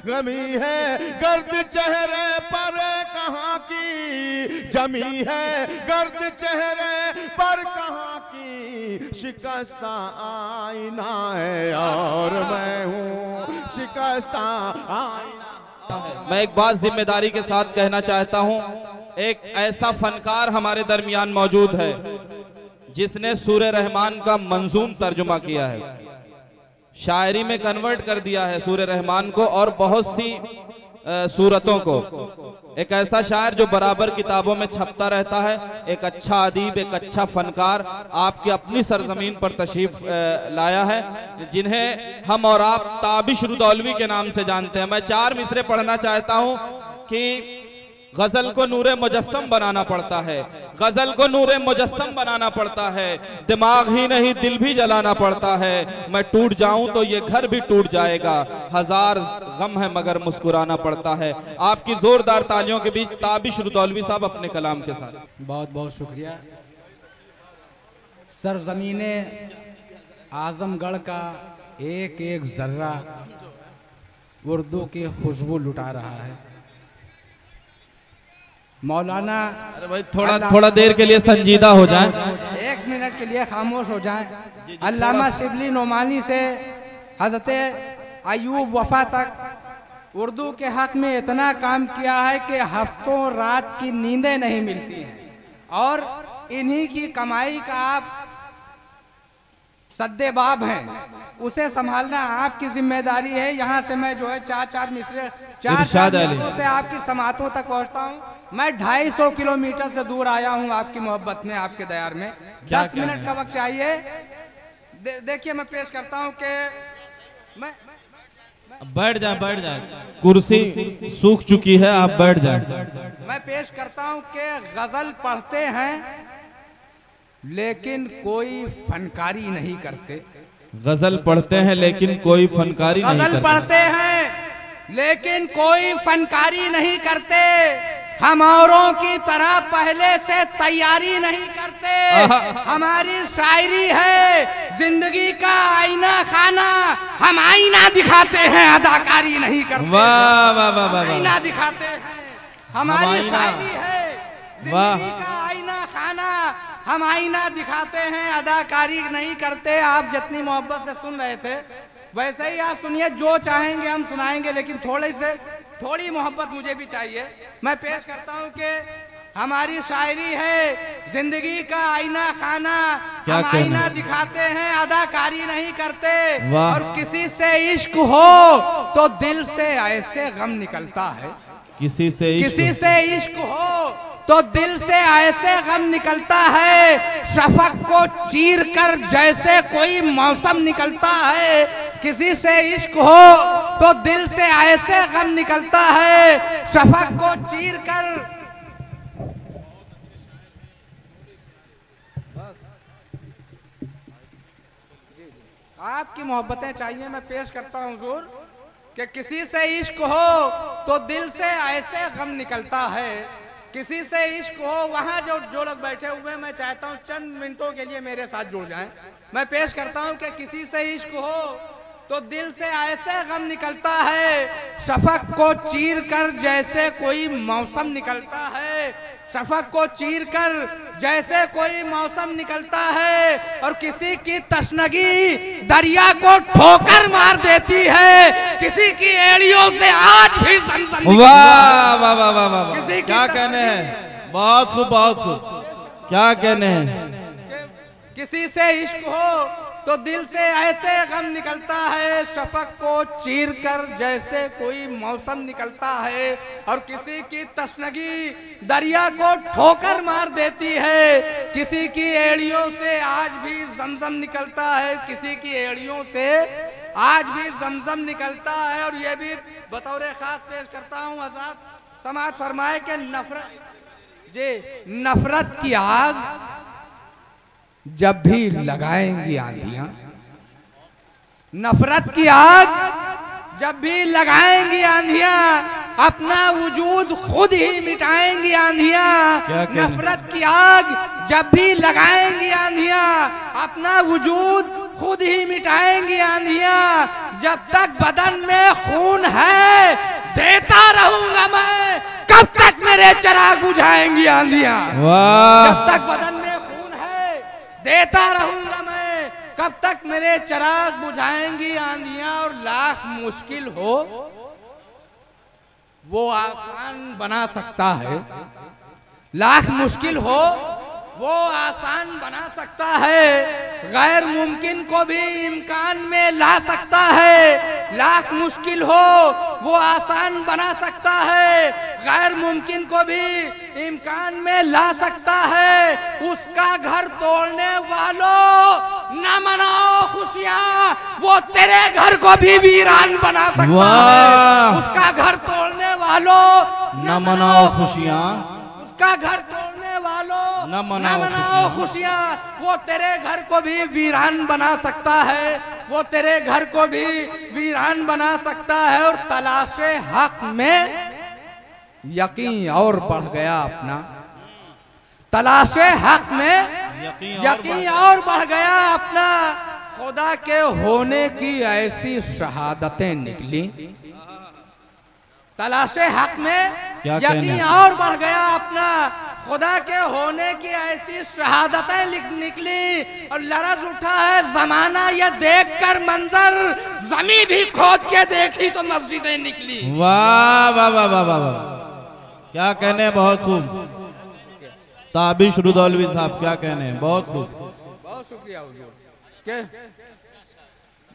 गमी है, गर्द चेहरे पर कहाँ की जमी है, गर्द चेहरे पर कहाँ की शिकस्ता आईना है, और मैं हूँ शिकस्ता आईना। मैं एक बात जिम्मेदारी के साथ कहना चाहता हूँ, एक ऐसा फनकार हमारे दरमियान मौजूद है जिसने सूरे रहमान का मंजूम तर्जुमा किया है, शायरी में कन्वर्ट कर दिया है सूरे रहमान को और बहुत सी सूरतों को। एक ऐसा शायर जो बराबर किताबों में छपता रहता है, एक अच्छा अदीब, एक अच्छा फनकार आपकी अपनी सरजमीन पर तशरीफ लाया है, जिन्हें हम और आप ताबिश रुदौलवी के नाम से जानते हैं। मैं 4 मिसरे पढ़ना चाहता हूं कि गजल को नूरे मुजस्सम बनाना पड़ता है, गजल को नूरे मुजस्सम बनाना पड़ता है, दिमाग ही नहीं दिल भी जलाना पड़ता है। मैं टूट जाऊं तो ये घर भी टूट जाएगा, हजार गम है मगर मुस्कुराना पड़ता है। आपकी जोरदार तालियों के बीच ताबिश रुदौलवी साहब अपने कलाम के साथ। बहुत बहुत शुक्रिया। सरजमीने आजमगढ़ का एक एक जर्रा उर्दू की खुशबू लुटा रहा है। मौलाना, अरे भाई थोड़ा देर के लिए संजीदा हो जाएं, 1 मिनट के लिए खामोश हो जाएं। अल्लामा शिबली नोमानी से हजरत अयूब वफा तक उर्दू के हक में इतना काम किया है कि हफ्तों रात की नींदें नहीं मिलती हैं, और इन्हीं की कमाई का आप सद्देबाब हैं, उसे संभालना आपकी जिम्मेदारी है। यहाँ से मैं जो है 4 मिसरे 4 से आपकी समातों तक पहुँचता हूँ। मैं 250 किलोमीटर से दूर आया हूँ आपकी मोहब्बत में, आपके दयार में। 10 मिनट का वक्त चाहिए। देखिए मैं पेश करता हूँ कि मैं बैठ जाए, कुर्सी सूख चुकी है, आप बैठ जाए। मैं पेश करता हूँ कि गजल पढ़ते हैं लेकिन कोई फनकारी नहीं करते। गजल पढ़ते हैं लेकिन कोई फनकारी नहीं करते। गजल पढ़ते हैं लेकिन कोई फनकारी नहीं करते। हम औरों की तरह पहले से तैयारी नहीं करते। हमारी शायरी है जिंदगी का आईना खाना, हम आईना दिखाते हैं, अदाकारी नहीं करते। वाह वाह वाह वाह, आईना दिखाते हैं। हमारी शायरी है जिंदगी का आईना खाना, हम आईना दिखाते हैं, अदाकारी नहीं करते। आप जितनी मोहब्बत से सुन रहे थे वैसे ही आप सुनिए, जो चाहेंगे हम सुनाएंगे, लेकिन थोड़ी मोहब्बत मुझे भी चाहिए। मैं पेश करता हूँ कि हमारी शायरी है जिंदगी का आईना खाना, हम आईना दिखाते हैं, अदाकारी नहीं करते। और किसी से इश्क हो तो दिल से ऐसे गम निकलता है, किसी से इश्क हो तो दिल से ऐसे गम निकलता है, शफक को चीर कर जैसे कोई मौसम निकलता है। किसी से इश्क हो तो दिल से ऐसे गम निकलता है, शफक को चीर कर। आपकी मोहब्बतें चाहिए। मैं पेश करता हूँ हुजूर कि किसी से इश्क हो तो दिल से ऐसे गम निकलता है, किसी से इश्क हो। वहां जो लोग बैठे हुए, मैं चाहता हूं चंद मिनटों के लिए मेरे साथ जुड़ जाएं। मैं पेश करता हूं कि किसी से इश्क हो तो दिल से ऐसे गम निकलता है, शफक को चीर कर जैसे कोई मौसम निकलता है, शफक को चीर कर जैसे कोई मौसम निकलता है। और किसी की तशनगी दरिया को ठोकर मार देती है, किसी की एड़ियों से आज भी ज़मज़म। वाह वाह वाह वाह वाह, क्या कहने हैं, बहुत खूब बहुत खूब, क्या कहने हैं। किसी से इश्क हो तो दिल से ऐसे गम निकलता है, शफक को चीर कर जैसे कोई मौसम निकलता है। और किसी की तशनगी दरिया को ठोकर मार देती है, किसी की एड़ियों से आज भी ज़मज़म निकलता है, किसी की एड़ियों से आज भी ज़मज़म निकलता है। और ये भी बतौर खास पेश करता हूँ, हज़रत समाअत फरमाए कि नफरत की आग जब भी लगाएंगी आंधियां, नफरत की आग जब भी लगाएंगी आंधियां, अपना वजूद खुद ही मिटाएंगी आंधियां। नफरत की आग जब भी लगाएंगी आंधियां, अपना वजूद खुद ही मिटाएंगी आंधियां। जब तक बदन में खून है रहूंगा मैं, कब तक मेरे चिराग बुझाएंगी आंधियां। जब तक बदन में खून है देता रहूंगा मैं, कब तक मेरे चिराग बुझाएंगी आंधियां। और लाख मुश्किल हो वो आसान बना सकता है, लाख मुश्किल हो वो आसान बना सकता है, गैर मुमकिन को भी इम्कान में ला सकता है। लाख मुश्किल हो वो आसान बना सकता है, गैर मुमकिन को भी इम्कान में ला सकता है। उसका घर तोड़ने वालों न मनाओ खुशियां, वो तेरे घर को भी वीरान बना सकता है। उसका घर तोड़ने वालों न मनाओ खुशियां, उसका घर तोड़ने वालों न मनाओ खुशियां, वो तेरे घर को भी वीरान बना सकता है, वो तेरे घर को भी वीरान बना सकता है। और तलाशे हक में यकीन और बढ़ गया अपना, तलाशे हक में यकीन और बढ़ गया अपना। खुदा के होने की ऐसी शहादतें निकली, तलाशे हक में यकीन और बढ़ गया अपना। खुदा के होने की ऐसी शहादतें निकली और लरज उठा है जमाना ये देखकर मंजर, जमी भी खोद के देखी तो मस्जिदें निकली। वाह वाह वाह वाह वाह, क्या कहने, बहुत खूब। ताबिश रुदौलवी साहब क्या कहने, बहुत खूब, बहुत शुक्रिया हुजूर।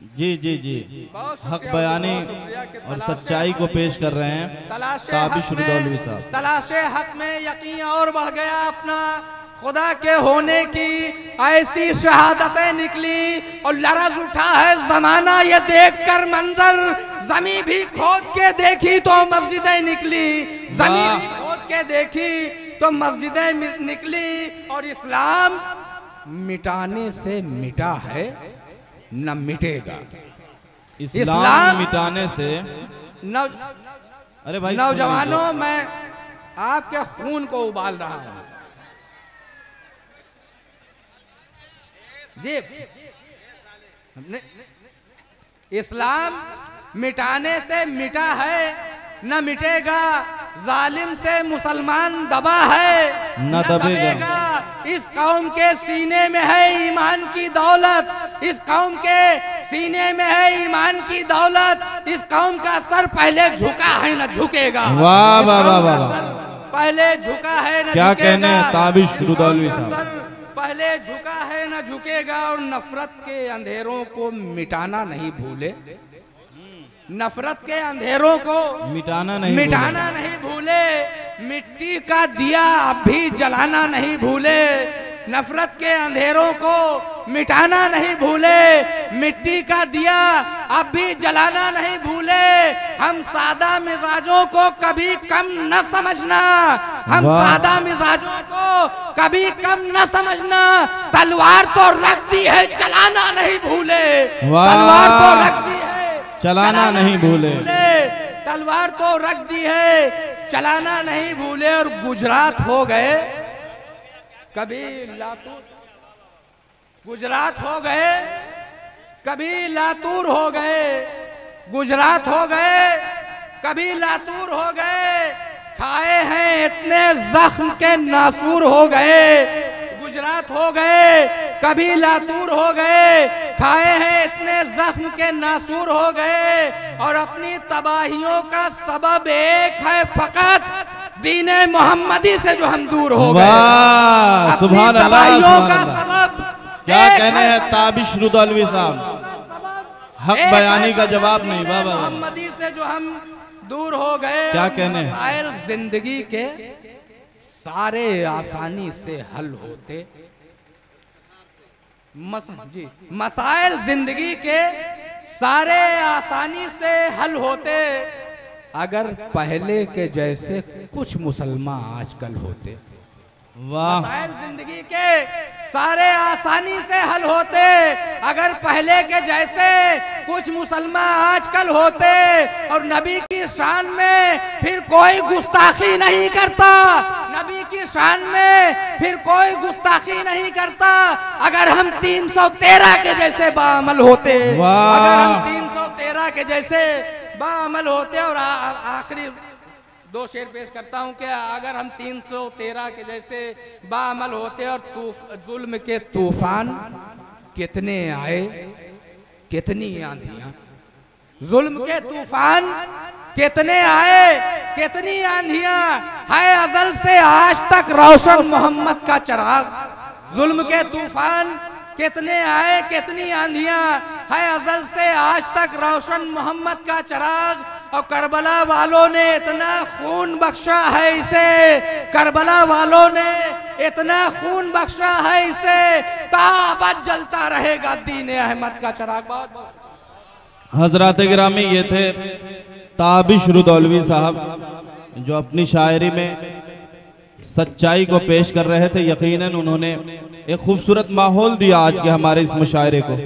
जी जी जी, हक बयानी और सच्चाई को पेश कर रहे हैं ताबिश रुदौलवी साहब। तलाशे हक में यकीन और बढ़ गया अपना, खुदा के होने की ऐसी शहादतें निकली और लरज उठा है जमाना ये देखकर मंजर, जमी भी खोद के देखी तो मस्जिदें निकली, जमी भी खोद के देखी तो मस्जिदें निकली। और इस्लाम मिटाने से मिटा है न मिटेगा, इस्लाम मिटाने से अरे भाई नौजवानों, मैं आपके खून को उबाल रहा हूं जी। इस्लाम मिटाने से मिटा है न मिटेगा, जालिम से मुसलमान दबा है न दबेगा। इस कौम के सीने में है ईमान की दौलत, इस कौम के सीने में है ईमान की दौलत। इस कौम का सर पहले झुका है न झुकेगा। वाह वाह वाह वाह, पहले झुका है न क्या कहने ताबिश रुदौलवी साहब, पहले झुका है न झुकेगा। और नफरत के अंधेरों को मिटाना नहीं भूले, नफरत के अंधेरों को मिटाना नहीं भूले, मिट्टी का दिया अब भी जलाना नहीं भूले। नफरत के अंधेरों को मिटाना नहीं भूले, मिट्टी का दिया अब भी जलाना नहीं भूले। हम सादा मिजाजों को कभी कम न समझना, हम सादा मिजाजों को कभी कम न समझना। तलवार तो रख दी है चलाना नहीं भूले, तलवार तो रख दी है चलाना नहीं भूले, तलवार तो रख दी है चलाना नहीं भूले। और गुजरात हो गए कभी लातूर, गुजरात हो गए कभी लातूर हो गए, गुजरात हो गए कभी लातूर हो गए। खाए हैं इतने जख्म के नासूर हो गए, गुजरात हो गए कभी लातूर हो गए। खाए हैं इतने जख्म के नासूर हो गए। और अपनी तबाहियों का सबब एक है फकत, दीने मोहम्मदी से जो हम दूर हो गए। सुभान अल्लाह, तबाहियों का सबब क्या कहने हैं ताबिश रुदौलवी साहब, हक बयानी का जवाब नहीं। बाबा मोहम्मदी से जो हम दूर हो गए, क्या कहने, मसाइल जिंदगी के सारे आसानी से हल होते। जी, मसाइल जिंदगी के सारे आसानी से हल होते, अगर पहले के जैसे कुछ मुसलमान आजकल होते। वाह, मसाइल जिंदगी के सारे आसानी से हल होते, अगर पहले के जैसे कुछ मुसलमान आजकल होते। और नबी की शान में फिर कोई गुस्ताखी नहीं करता, नबी की शान में फिर कोई गुस्ताखी नहीं करता। अगर हम 313 के जैसे बाअमल होते, अगर हम 313 के जैसे बाअमल होते। और दो शेर पेश करता हूं कि अगर हम 313 के जैसे बाअमल होते और जुल्म के तूफान कितने आए कितनी आंधियां, जुल्म के तूफान कितने आए कितनी आंधियां, है अजल से आज तक रोशन मोहम्मद का चिराग। जुल्म के तूफान कितने आए कितनी आंधियां, है अजल से आज तक रोशन मोहम्मद का चिराग। और करबला वालों ने इतना खून बख्शा है इसे, करबला वालों ने इतना खून बख्शा है इसे, ताबत जलता रहेगा दीन अहमद का चिराग। बहुत हजरात गिरामी, ये थे ताबिश रुदौलवी साहब जो अपनी शायरी में सच्चाई को पेश कर रहे थे। यकीनन उन्होंने एक खूबसूरत माहौल दिया आज के हमारे इस मुशायरे को।